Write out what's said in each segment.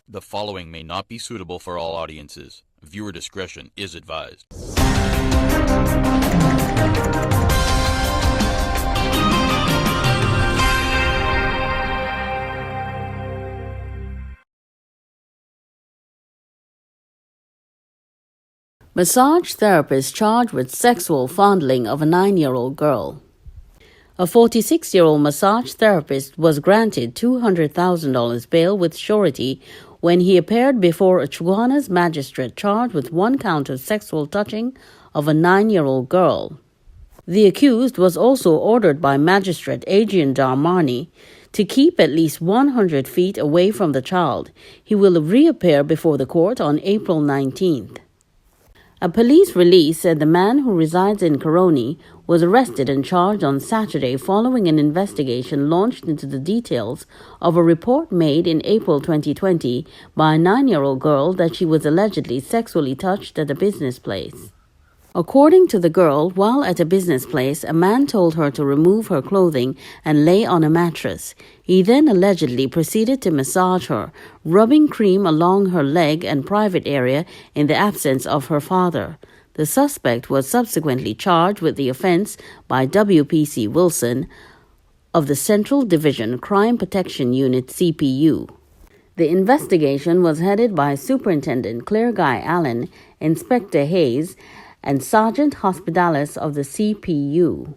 The following may not be suitable for all audiences. Viewer discretion is advised. Massage therapist charged with sexual fondling of a 9-year-old girl. A 46-year-old massage therapist was granted $200,000 bail with surety when he appeared before a Chihuahua's magistrate charged with one count of sexual touching of a 9-year-old girl. The accused was also ordered by Magistrate Adrian Darmani to keep at least 100 feet away from the child. He will reappear before the court on April 19th. A police release said the man, who resides in Coroni, was arrested and charged on Saturday following an investigation launched into the details of a report made in April 2020 by a 9-year-old girl that she was allegedly sexually touched at a business place. According to the girl, while at a business place, a man told her to remove her clothing and lay on a mattress. He then allegedly proceeded to massage her, rubbing cream along her leg and private area in the absence of her father. The suspect was subsequently charged with the offense by WPC Wilson of the Central Division Crime Protection Unit CPU. The investigation was headed by Superintendent Claire Guy Allen, Inspector Hayes, and Sergeant Hospitalis of the CPU.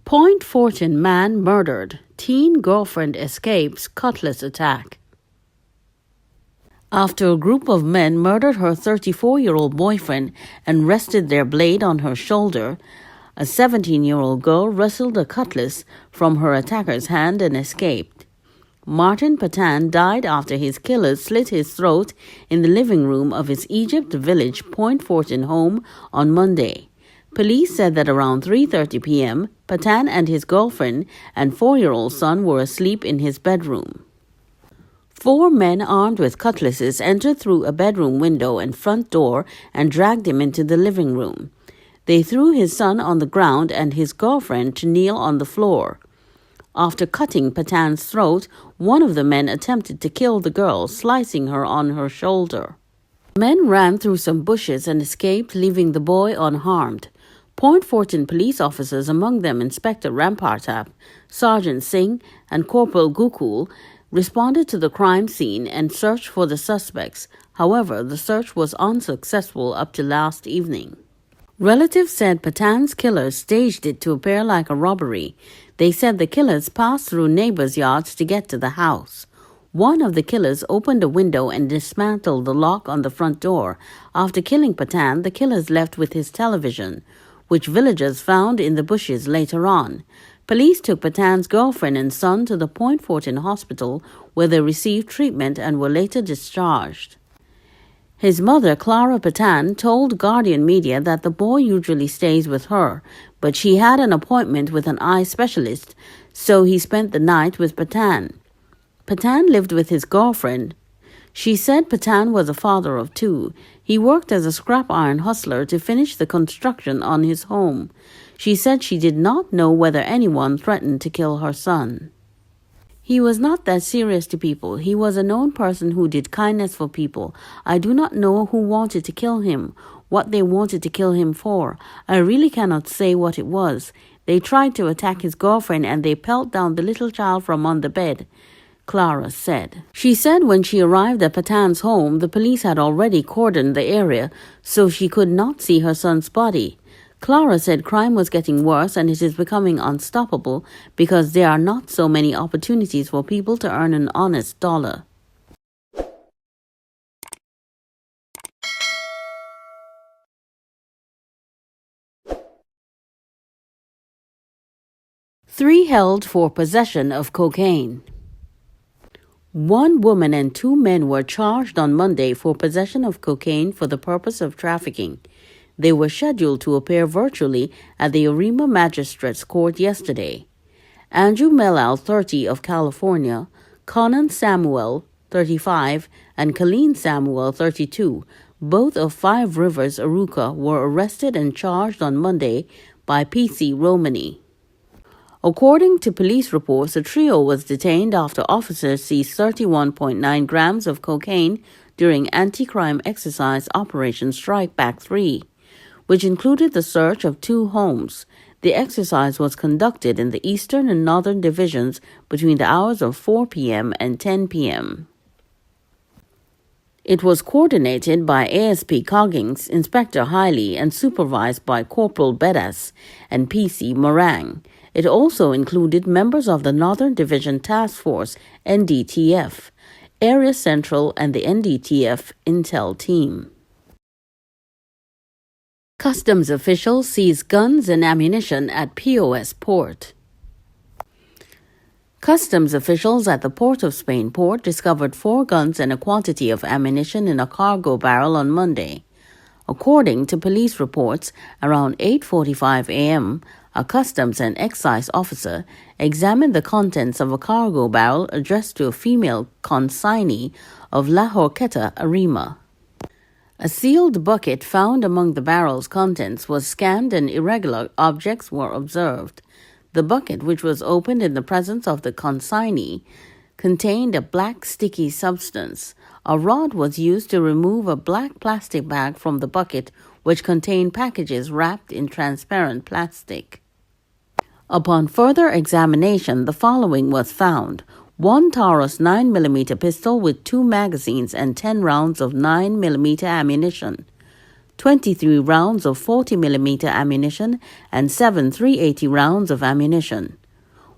Point Fortin man murdered. Teen girlfriend escapes Cutlass attack. After a group of men murdered her 34-year-old boyfriend and rested their blade on her shoulder, a 17-year-old girl wrestled a cutlass from her attacker's hand and escaped. Martin Patan died after his killers slit his throat in the living room of his Egypt Village Point Fortin home on Monday. Police said that around 3:30 p.m., Patan and his girlfriend and 4-year-old son were asleep in his bedroom. 4 men armed with cutlasses entered through a bedroom window and front door and dragged him into the living room. They threw his son on the ground and his girlfriend to kneel on the floor. After cutting Patan's throat, one of the men attempted to kill the girl, slicing her on her shoulder. Men ran through some bushes and escaped, leaving the boy unharmed. Point Fortin police officers, among them Inspector Rampartap, Sergeant Singh, and Corporal Gukul, responded to the crime scene and searched for the suspects. However, the search was unsuccessful up to last evening. Relatives said Patan's killers staged it to appear like a robbery. They said the killers passed through neighbors' yards to get to the house. One of the killers opened a window and dismantled the lock on the front door. After killing Patan, the killers left with his television, which villagers found in the bushes later on. Police took Patan's girlfriend and son to the Point Fortin hospital, where they received treatment and were later discharged. His mother, Clara Patan, told Guardian Media that the boy usually stays with her, but she had an appointment with an eye specialist, so he spent the night with Patan. Patan lived with his girlfriend. She said Patan was a father of 2. He worked as a scrap iron hustler to finish the construction on his home. She said she did not know whether anyone threatened to kill her son. He was not that serious to people. He was a known person who did kindness for people. I do not know who wanted to kill him, what they wanted to kill him for. I really cannot say what it was. They tried to attack his girlfriend and they pelt down the little child from on the bed, Clara said. She said when she arrived at Patan's home, the police had already cordoned the area, so she could not see her son's body. Clara said crime was getting worse and it is becoming unstoppable because there are not so many opportunities for people to earn an honest dollar. Three held for possession of cocaine. 1 woman and 2 men were charged on Monday for possession of cocaine for the purpose of trafficking. They were scheduled to appear virtually at the Arima Magistrates Court yesterday. Andrew Mellal, 30, of California, Conan Samuel, 35, and Colleen Samuel, 32, both of 5 Rivers, Aruca, were arrested and charged on Monday by PC Romani. According to police reports, the trio was detained after officers seized 31.9 grams of cocaine during anti-crime exercise Operation Strike Back 3, which included the search of 2 homes. The exercise was conducted in the Eastern and Northern Divisions between the hours of 4 p.m. and 10 p.m. It was coordinated by ASP Coggins, Inspector Hiley, and supervised by Corporal Bedas and PC Morang. It also included members of the Northern Division Task Force, NDTF, Area Central, and the NDTF Intel team. Customs officials seize guns and ammunition at POS port. Customs officials at the Port of Spain port discovered 4 guns and a quantity of ammunition in a cargo barrel on Monday. According to police reports, around 8:45 a.m., a customs and excise officer examined the contents of a cargo barrel addressed to a female consignee of La Horquetta, Arima. A sealed bucket found among the barrel's contents was scanned and irregular objects were observed. The bucket, which was opened in the presence of the consignee, contained a black sticky substance. A rod was used to remove a black plastic bag from the bucket, which contained packages wrapped in transparent plastic. Upon further examination, the following was found: 1 Taurus 9mm pistol with 2 magazines and 10 rounds of 9mm ammunition, 23 rounds of 40mm ammunition, and 7 .380 rounds of ammunition,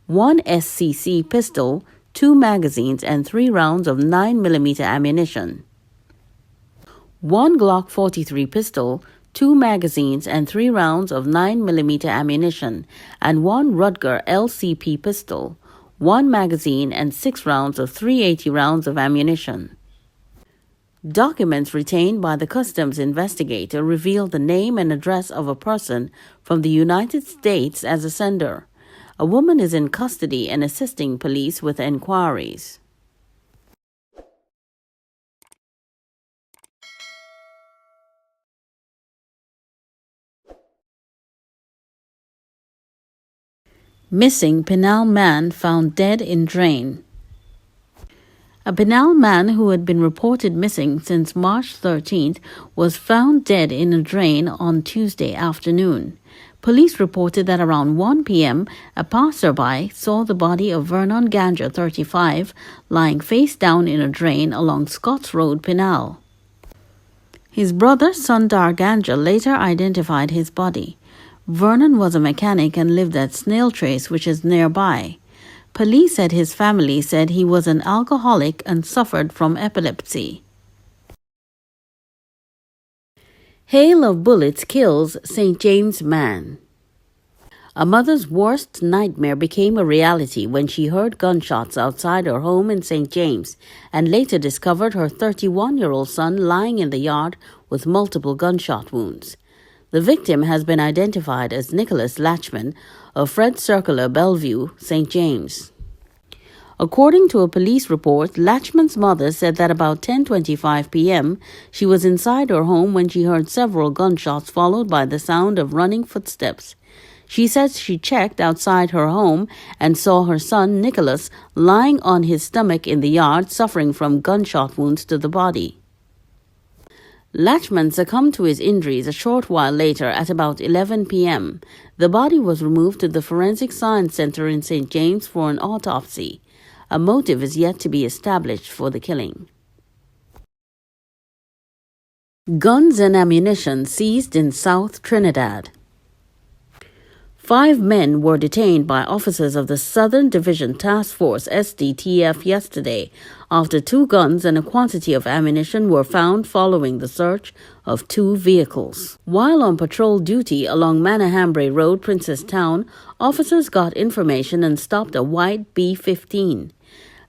1 SCC pistol, 2 magazines, and 3 rounds of 9mm ammunition, 1 Glock 43 pistol, 2 magazines, and 3 rounds of 9mm ammunition, and 1 Rudger LCP pistol, 1 magazine, and 6 rounds of .380 rounds of ammunition. Documents retained by the customs investigator revealed the name and address of a person from the United States as a sender. A woman is in custody and assisting police with inquiries. Missing Pinal man found dead in drain. A Pinal man who had been reported missing since March 13th was found dead in a drain on Tuesday afternoon. Police reported that around 1 p.m., a passerby saw the body of Vernon Ganja, 35, lying face down in a drain along Scotts Road, Pinal. His brother Sundar Ganja later identified his body. Vernon was a mechanic and lived at Snail Trace, which is nearby. Police said his family said he was an alcoholic and suffered from epilepsy. Hail of bullets kills St. James man. A mother's worst nightmare became a reality when she heard gunshots outside her home in St. James and later discovered her 31-year-old son lying in the yard with multiple gunshot wounds. The victim has been identified as Nicholas Latchman of Fred Circular, Bellevue, St. James. According to a police report, Latchman's mother said that about 10:25 p.m., she was inside her home when she heard several gunshots followed by the sound of running footsteps. She says she checked outside her home and saw her son, Nicholas, lying on his stomach in the yard, suffering from gunshot wounds to the body. Latchman succumbed to his injuries a short while later at about 11 p.m. The body was removed to the Forensic Science Center in St. James for an autopsy. A motive is yet to be established for the killing. Guns and ammunition seized in South Trinidad. 5 men were detained by officers of the Southern Division Task Force SDTF yesterday after 2 guns and a quantity of ammunition were found following the search of 2 vehicles. While on patrol duty along Manahambre Road, Princess Town, officers got information and stopped a white B-15.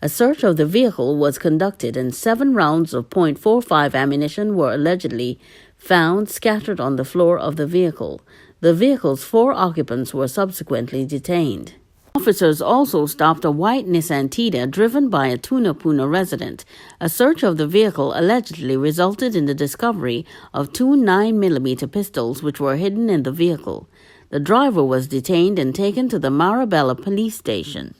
A search of the vehicle was conducted and 7 rounds of .45 ammunition were allegedly found scattered on the floor of the vehicle. The vehicle's 4 occupants were subsequently detained. Officers also stopped a white Nissan Tida driven by a Tunapuna resident. A search of the vehicle allegedly resulted in the discovery of 2 9mm pistols which were hidden in the vehicle. The driver was detained and taken to the Marabella police station.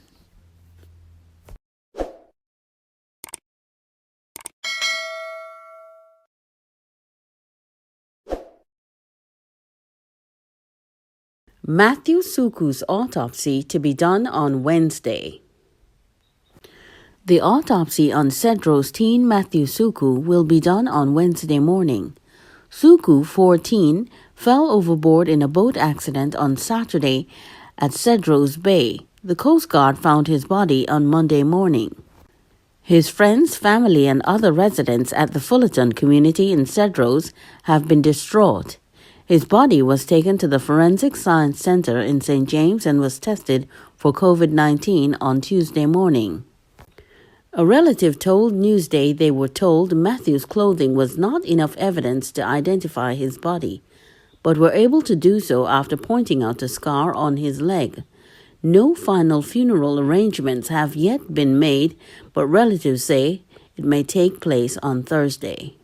Matthew Sookoo's autopsy to be done on Wednesday. The autopsy on Cedro's teen Matthew Sookoo will be done on Wednesday morning. Sookoo, 14, fell overboard in a boat accident on Saturday at Cedro's Bay. The Coast Guard found his body on Monday morning. His friends, family, and other residents at the Fullerton community in Cedros have been distraught. His body was taken to the Forensic Science Center in St. James and was tested for COVID-19 on Tuesday morning. A relative told Newsday they were told Matthew's clothing was not enough evidence to identify his body, but were able to do so after pointing out a scar on his leg. No final funeral arrangements have yet been made, but relatives say it may take place on Thursday.